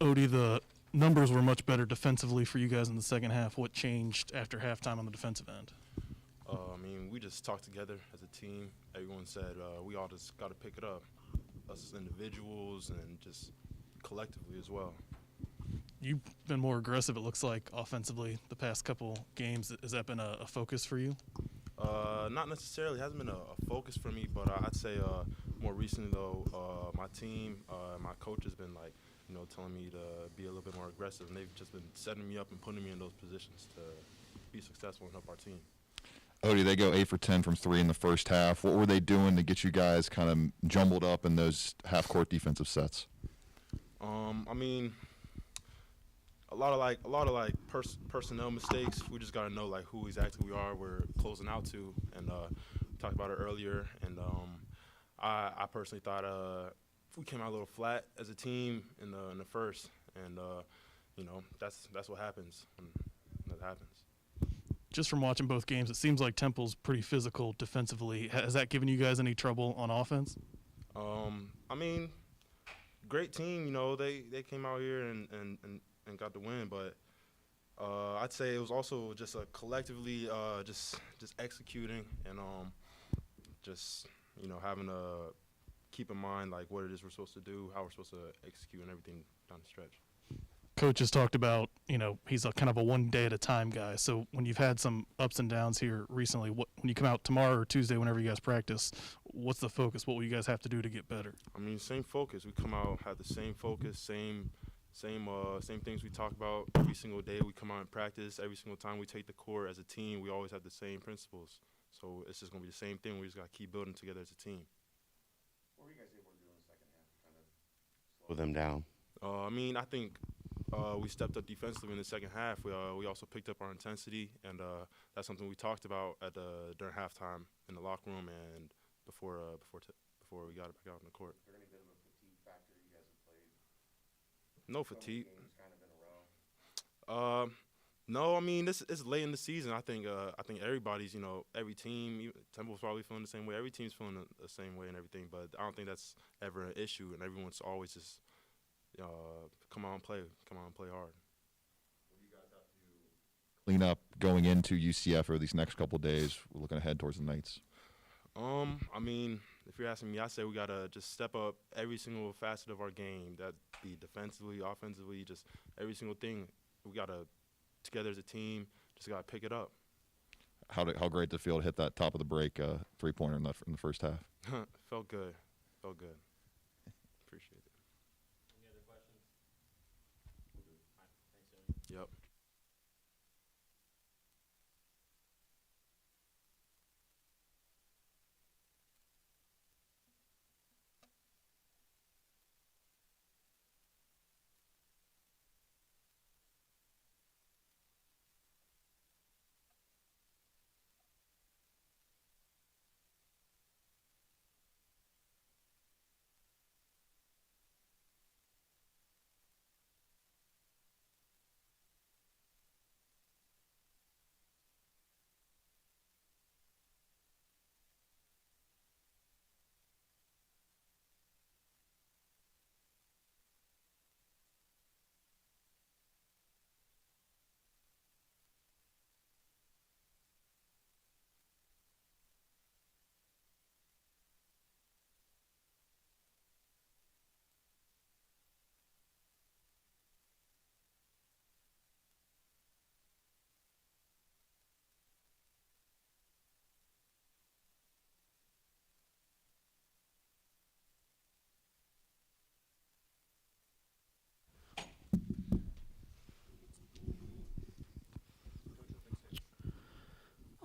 Odie, the numbers were much better defensively for you guys in the second half. What changed after halftime on the defensive end? I mean, we just talked together as a team. Everyone said we all just got to pick it up, us as individuals and just collectively as well. You've been more aggressive, it looks like, offensively the past couple games. Has that been a focus for you? Not necessarily. It hasn't been a focus for me, but I'd say more recently, though, my team, my coach has been, telling me to be a little bit more aggressive, and they've just been setting me up and putting me in those positions to be successful and help our team. Odie, they go 8 for 10 from 3 in the first half. What were they doing to get you guys kind of jumbled up in those half-court defensive sets? I mean, a lot of personnel mistakes. We just gotta know who exactly we are. We're closing out to, and we talked about it earlier. And I personally thought we came out a little flat as a team in the first, and that's what happens when that happens. Just from watching both games, it seems like Temple's pretty physical defensively. Has that given you guys any trouble on offense? I mean, great team. They came out here and got the win, but I'd say it was also just collectively just executing and just having to keep in mind what it is we're supposed to do, how we're supposed to execute, and everything down the stretch. Coach has talked about, he's a kind of a one day at a time guy. So when you've had some ups and downs here recently, when you come out tomorrow or Tuesday, whenever you guys practice, what's the focus? What will you guys have to do to get better? I mean, same focus. We come out, have the same focus, same things we talk about every single day. We come out and practice. Every single time we take the court as a team, we always have the same principles. So it's just going to be the same thing. We just got to keep building together as a team. What were you guys able to do in the second half to kind of slow them down? I mean, I think we stepped up defensively in the second half. We also picked up our intensity, and that's something we talked about during halftime in the locker room and before we got it back out on the court. Is there any bit of a fatigue factor? You guys have played no fatigue. Games kind of in a row. No, I mean this is late in the season. I think everybody's every team, Temple's probably feeling the same way. Every team's feeling the same way and everything. But I don't think that's ever an issue, and everyone's always just come on and play hard. What do you guys have to clean up going into UCF or these next couple of days? We're looking ahead towards the Knights. I mean, if you're asking me, I say we gotta just step up every single facet of our game. That be defensively, offensively, just every single thing. We gotta together as a team. Just gotta pick it up. How great did it feel to hit that top of the break 3-pointer in the first half? Felt good. Appreciate it. Any other questions? Thanks, Odie. Yep.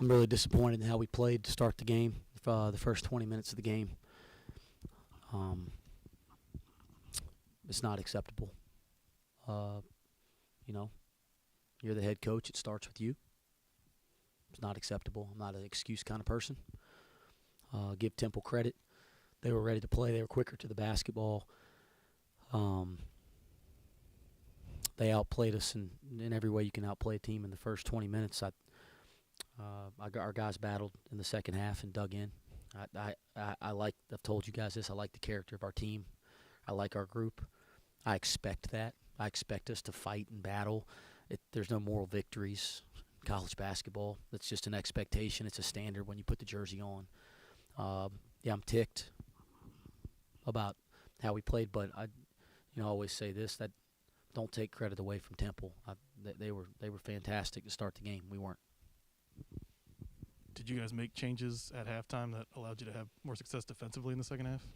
I'm really disappointed in how we played to start the game, the first 20 minutes of the game. It's not acceptable. You're the head coach. It starts with you. It's not acceptable. I'm not an excuse kind of person. Give Temple credit. They were ready to play. They were quicker to the basketball. They outplayed us in every way you can outplay a team in the first 20 minutes. Our guys battled in the second half and dug in. I've told you guys this, I like the character of our team. I like our group. I expect that. I expect us to fight and battle. There's no moral victories in college basketball. That's just an expectation. It's a standard when you put the jersey on. Yeah, I'm ticked about how we played, but I always say this, that don't take credit away from Temple. They were fantastic to start the game. We weren't. Did you guys make changes at halftime that allowed you to have more success defensively in the second half?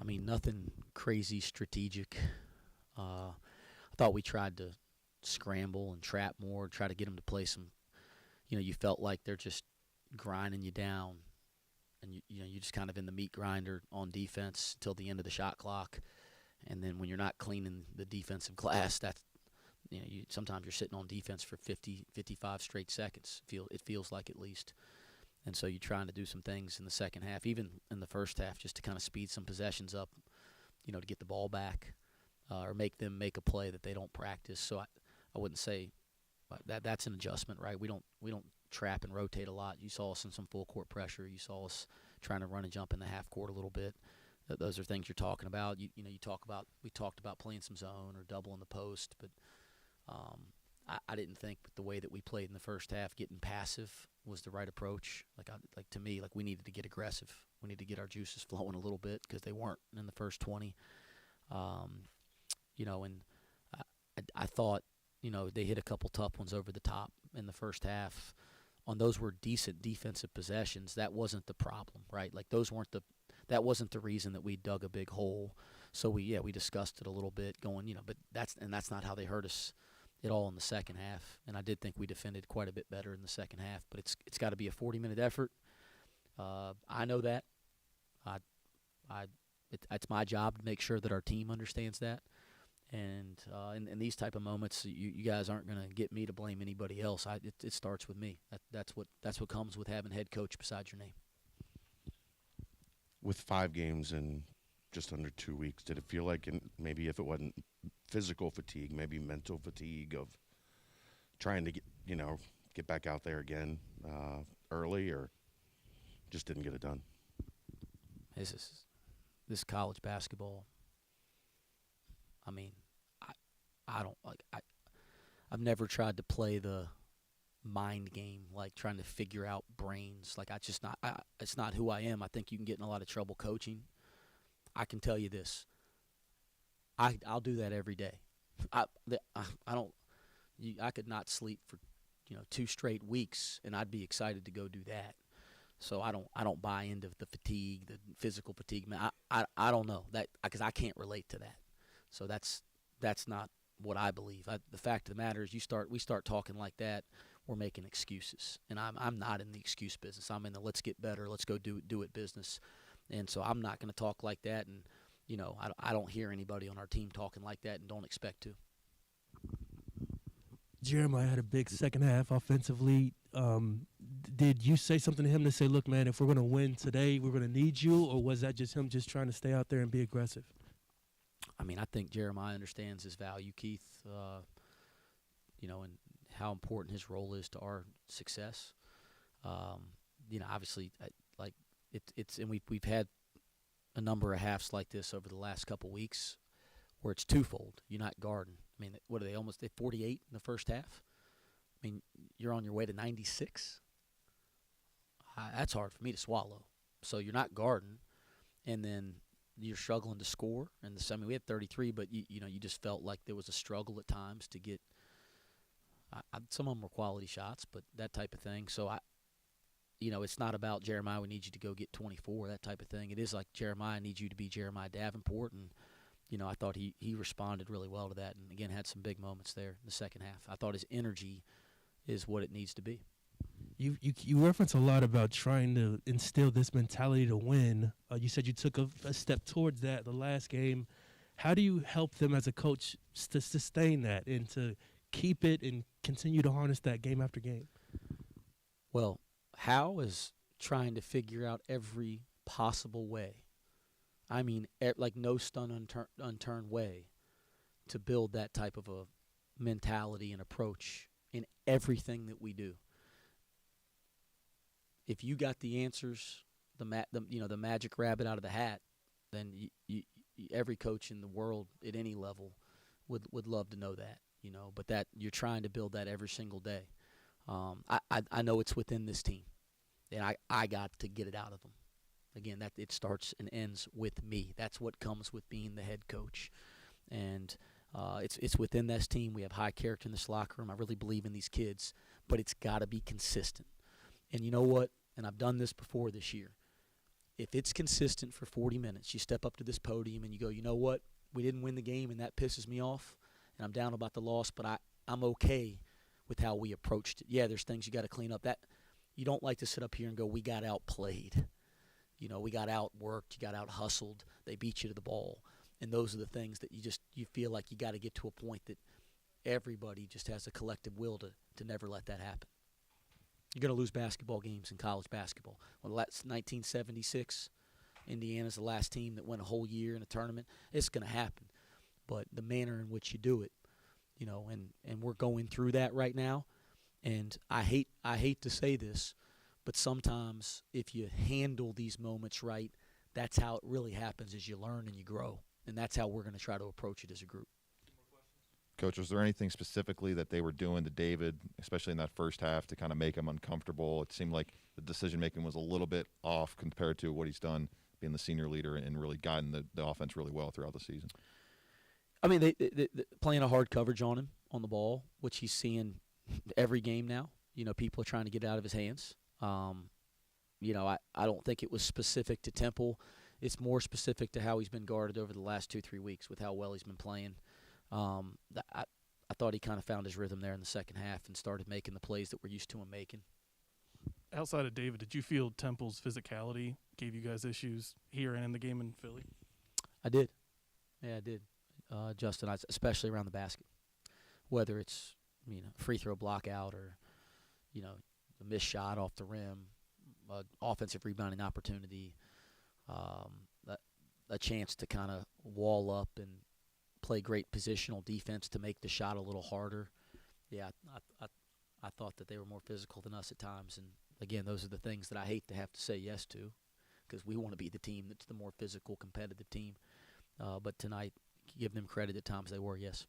I mean, nothing crazy strategic. I thought we tried to scramble and trap more, try to get them to play some. You felt like they're just grinding you down, and you're just kind of in the meat grinder on defense till the end of the shot clock. And then when you're not cleaning the defensive glass, that's sometimes you're sitting on defense for 50, 55 straight seconds. It feels like, at least. And so you're trying to do some things in the second half, even in the first half, just to kind of speed some possessions up, to get the ball back, or make them make a play that they don't practice. So I wouldn't say that's an adjustment, right? We don't trap and rotate a lot. You saw us in some full court pressure. You saw us trying to run and jump in the half court a little bit. Those are things you're talking about. We talked about playing some zone or double in the post, but I didn't think with the way that we played in the first half, getting passive was the right approach. To me, we needed to get aggressive. We need to get our juices flowing a little bit because they weren't in the first 20. And I thought, they hit a couple tough ones over the top in the first half. On those were decent defensive possessions. That wasn't the problem, right? That wasn't the reason that we dug a big hole. So we discussed it a little bit, going, but that's not how they hurt us at all in the second half. And I did think we defended quite a bit better in the second half. But it's got to be a 40-minute effort. I know that. It's my job to make sure that our team understands that. And in these type of moments, you guys aren't going to get me to blame anybody else. It starts with me. That's what comes with having head coach beside your name. With 5 games in just under 2 weeks, did it feel like, maybe if it wasn't physical fatigue, maybe mental fatigue of trying to get back out there again early, or just didn't get it done? This college basketball. I mean, I don't like. I've never tried to play the mind game, like trying to figure out brains. It's not who I am. I think you can get in a lot of trouble coaching. I can tell you this. I'll do that every day. I could not sleep for 2 straight weeks, and I'd be excited to go do that. So I don't buy into the fatigue, the physical fatigue. Man, I don't know that, because I can't relate to that. So that's not what I believe. The fact of the matter is, we start talking like that, we're making excuses, and I'm not in the excuse business. I'm in the let's get better, let's go do it business. And so I'm not going to talk like that, and I don't hear anybody on our team talking like that, and don't expect to. Jeremiah had a big second half offensively. Did you say something to him to say, look, man, if we're going to win today, we're going to need you, or was that just him just trying to stay out there and be aggressive? I mean, I think Jeremiah understands his value, Keith, and how important his role is to our success. Obviously, and we've had a number of halves like this over the last couple weeks where it's twofold. You're not guarding. I mean, what are they, almost 48 in the first half? I mean, you're on your way to 96. That's hard for me to swallow. So you're not guarding, and then you're struggling to score. And we had 33, but you just felt like there was a struggle at times to get. Some of them were quality shots, but that type of thing. So it's not about Jeremiah, we need you to go get 24, that type of thing. It is like Jeremiah needs you to be Jeremiah Davenport, and I thought he responded really well to that, and again had some big moments there in the second half. I thought his energy is what it needs to be. You reference a lot about trying to instill this mentality to win. You said you took a step towards that the last game. How do you help them as a coach to sustain that and to keep it and continue to harness that game after game? Well, how is trying to figure out every possible way. I mean, like no stone unturned way to build that type of a mentality and approach in everything that we do. If you got the answers, the magic rabbit out of the hat, then every coach in the world at any level would love to know that, but that you're trying to build that every single day. I know it's within this team, and I got to get it out of them. Again, that it starts and ends with me. That's what comes with being the head coach, and it's within this team. We have high character in this locker room. I really believe in these kids, but it's got to be consistent. And you know what? And I've done this before this year. If it's consistent for 40 minutes, you step up to this podium and you go, you know what? We didn't win the game, and that pisses me off, and I'm down about the loss, but I'm okay with how we approached it. Yeah, there's things you got to clean up. That you don't like to sit up here and go, we got outplayed. We got outworked, you got out-hustled, they beat you to the ball. And those are the things that you feel like you got to get to a point that everybody just has a collective will to never let that happen. You're going to lose basketball games in college basketball. Well, that's 1976. Indiana's the last team that went a whole year in a tournament. It's going to happen. But the manner in which you do it, and we're going through that right now. And I hate to say this, but sometimes if you handle these moments right, that's how it really happens, is you learn and you grow. And that's how we're going to try to approach it as a group. Coach, was there anything specifically that they were doing to David, especially in that first half, to kind of make him uncomfortable? It seemed like the decision-making was a little bit off compared to what he's done being the senior leader and really guiding the offense really well throughout the season. I mean, they playing a hard coverage on him on the ball, which he's seeing every game now. People are trying to get out of his hands. I don't think it was specific to Temple. It's more specific to how he's been guarded over the last 2-3 weeks with how well he's been playing. I thought he kind of found his rhythm there in the second half and started making the plays that we're used to him making. Outside of David, did you feel Temple's physicality gave you guys issues here and in the game in Philly? I did. Yeah, I did. Justin, especially around the basket, whether it's free throw block out or a missed shot off the rim, offensive rebounding opportunity, a chance to kind of wall up and play great positional defense to make the shot a little harder. Yeah, I thought that they were more physical than us at times, and again, those are the things that I hate to have to say yes to, because we want to be the team that's the more physical, competitive team. But tonight, give them credit, at times they were, yes.